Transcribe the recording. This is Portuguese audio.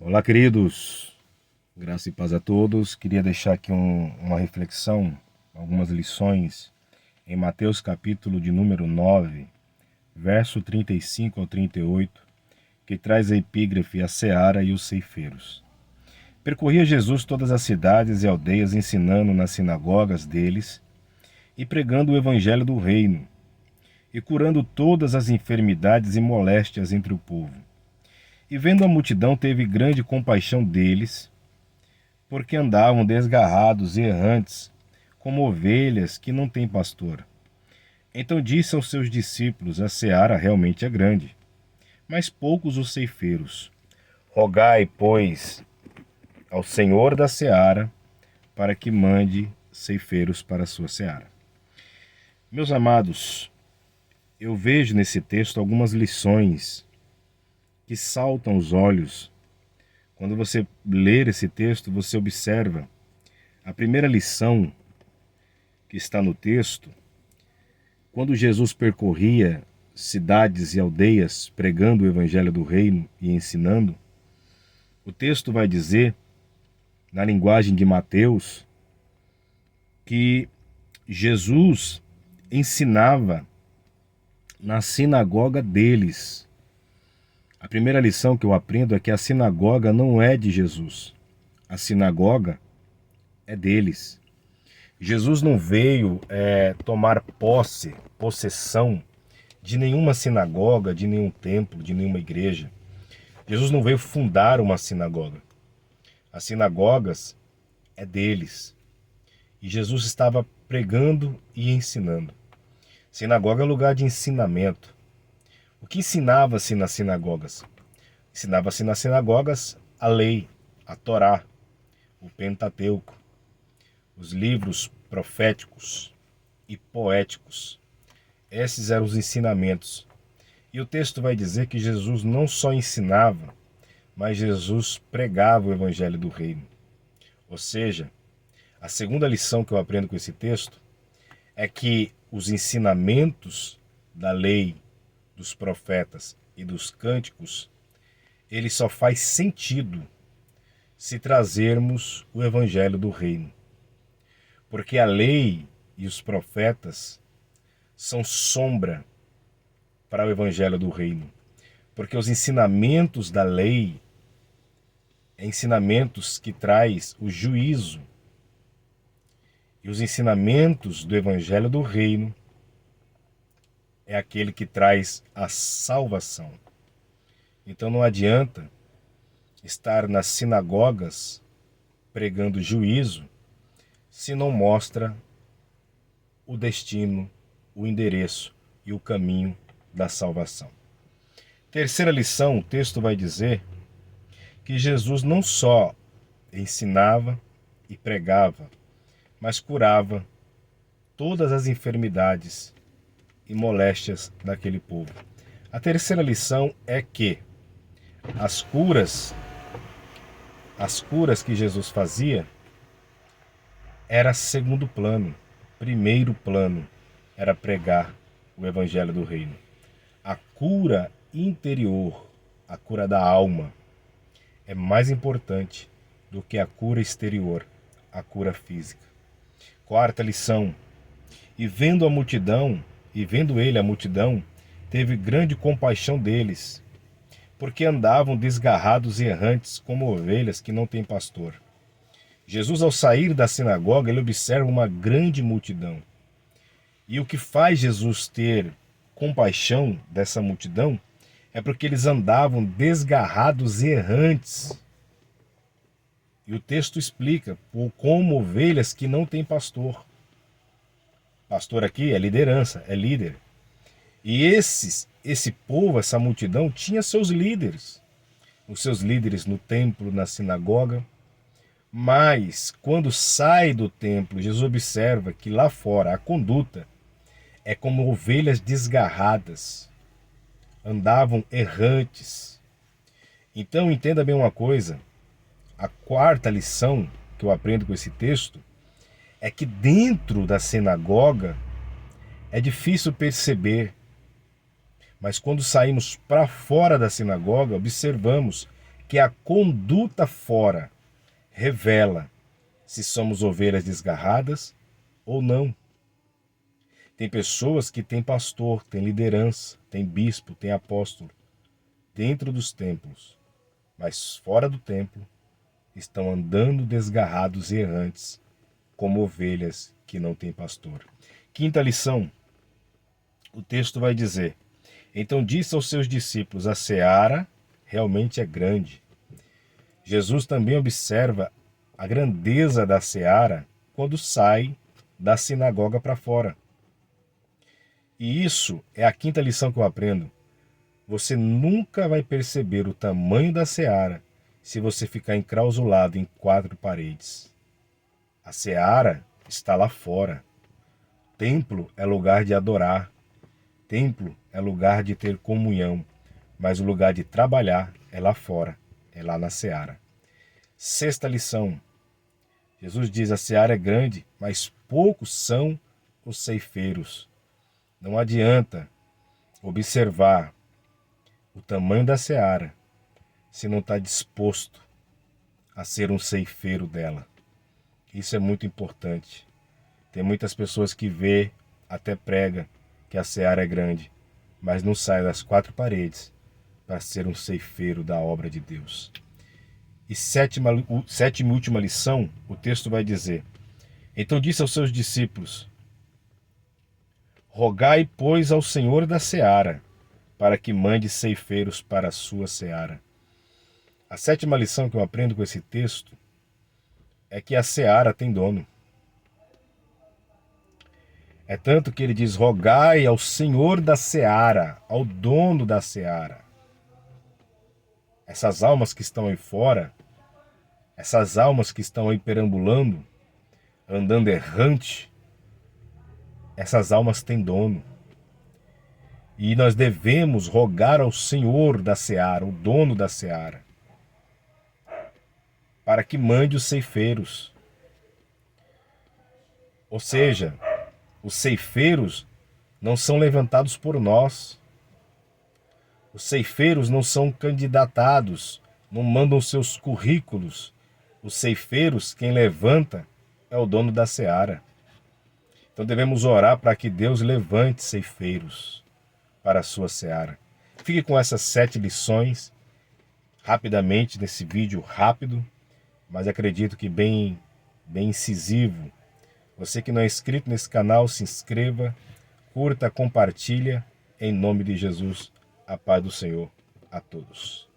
Olá, queridos. Graça e paz a todos. Queria deixar aqui uma reflexão, algumas lições em Mateus capítulo de número 9, verso 35 ao 38, que traz a epígrafe A Seara e os Ceifeiros. Percorria Jesus todas as cidades e aldeias, ensinando nas sinagogas deles e pregando o evangelho do reino, e curando todas as enfermidades e moléstias entre o povo. E vendo a multidão, teve grande compaixão deles, porque andavam desgarrados e errantes, como ovelhas que não têm pastor. Então disse aos seus discípulos: A seara realmente é grande, mas poucos os ceifeiros. Rogai, pois, ao Senhor da seara, para que mande ceifeiros para a sua seara. Meus amados, eu vejo nesse texto algumas lições que saltam os olhos. Quando você ler esse texto, você observa a primeira lição que está no texto. Quando Jesus percorria cidades e aldeias pregando o evangelho do reino e ensinando, o texto vai dizer, na linguagem de Mateus, que Jesus ensinava na sinagoga deles. A primeira lição que eu aprendo é que a sinagoga não é de Jesus. A sinagoga é deles. Jesus não veio tomar possessão de nenhuma sinagoga, de nenhum templo, de nenhuma igreja. Jesus não veio fundar uma sinagoga. As sinagogas é deles. E Jesus estava pregando e ensinando. Sinagoga é lugar de ensinamento. O que ensinava-se nas sinagogas? Ensinava-se nas sinagogas a lei, a Torá, o Pentateuco, os livros proféticos e poéticos. Esses eram os ensinamentos. E o texto vai dizer que Jesus não só ensinava, mas Jesus pregava o evangelho do reino. Ou seja, a segunda lição que eu aprendo com esse texto é que os ensinamentos da lei, dos profetas e dos cânticos, ele só faz sentido se trazermos o evangelho do reino. Porque a lei e os profetas são sombra para o evangelho do reino. Porque os ensinamentos da lei ensinamentos que traz o juízo. E os ensinamentos do evangelho do reino é aquele que traz a salvação. Então não adianta estar nas sinagogas pregando juízo se não mostra o destino, o endereço e o caminho da salvação. Terceira lição, o texto vai dizer que Jesus não só ensinava e pregava, mas curava todas as enfermidades e moléstias daquele povo. A terceira lição é que as curas que Jesus fazia era segundo plano. Primeiro plano era pregar o evangelho do reino. A cura interior, a cura da alma, é mais importante do que a cura exterior, a cura física. Quarta lição: e vendo ele a multidão, teve grande compaixão deles, porque andavam desgarrados e errantes como ovelhas que não têm pastor. Jesus, ao sair da sinagoga, ele observa uma grande multidão. E o que faz Jesus ter compaixão dessa multidão é porque eles andavam desgarrados e errantes. E o texto explica, como ovelhas que não têm pastor. Pastor aqui é liderança, é líder. E esse povo, essa multidão, tinha seus líderes. Os seus líderes no templo, na sinagoga. Mas, quando sai do templo, Jesus observa que lá fora a conduta é como ovelhas desgarradas. Andavam errantes. Então, entenda bem uma coisa. A quarta lição que eu aprendo com esse texto é que dentro da sinagoga é difícil perceber, mas quando saímos para fora da sinagoga, observamos porque a conduta fora revela se somos ovelhas desgarradas ou não. Tem pessoas que têm pastor, têm liderança, têm bispo, têm apóstolo dentro dos templos, mas fora do templo estão andando desgarrados e errantes, como ovelhas que não têm pastor. Quinta lição, o texto vai dizer: então disse aos seus discípulos, a seara realmente é grande. Jesus também observa a grandeza da seara quando sai da sinagoga para fora. E isso é a quinta lição que eu aprendo. Você nunca vai perceber o tamanho da seara se você ficar enclausulado em quatro paredes. A seara está lá fora. Templo é lugar de adorar. Templo é lugar de ter comunhão. Mas o lugar de trabalhar é lá fora, é lá na seara. Sexta lição. Jesus diz, a seara é grande, mas poucos são os ceifeiros. Não adianta observar o tamanho da seara se não está disposto a ser um ceifeiro dela. Isso é muito importante. Tem muitas pessoas que vê, até prega, que a seara é grande, mas não sai das quatro paredes para ser um ceifeiro da obra de Deus. E sétima e última lição, o texto vai dizer, então disse aos seus discípulos, rogai, pois, ao Senhor da seara, para que mande ceifeiros para a sua seara. A sétima lição que eu aprendo com esse texto é que a seara tem dono. É tanto que ele diz, rogai ao Senhor da seara, ao dono da seara. Essas almas que estão aí fora, essas almas que estão aí perambulando, andando errante, essas almas têm dono. E nós devemos rogar ao Senhor da seara, o dono da seara, para que mande os ceifeiros. Ou seja, os ceifeiros não são levantados por nós. Os ceifeiros não são candidatados, não mandam seus currículos. Os ceifeiros, quem levanta, é o dono da seara. Então devemos orar para que Deus levante ceifeiros para a sua seara. Fique com essas 7 lições, rapidamente, nesse vídeo rápido, mas acredito que bem incisivo. Você que não é inscrito nesse canal, se inscreva, curta, compartilha, em nome de Jesus, a paz do Senhor a todos.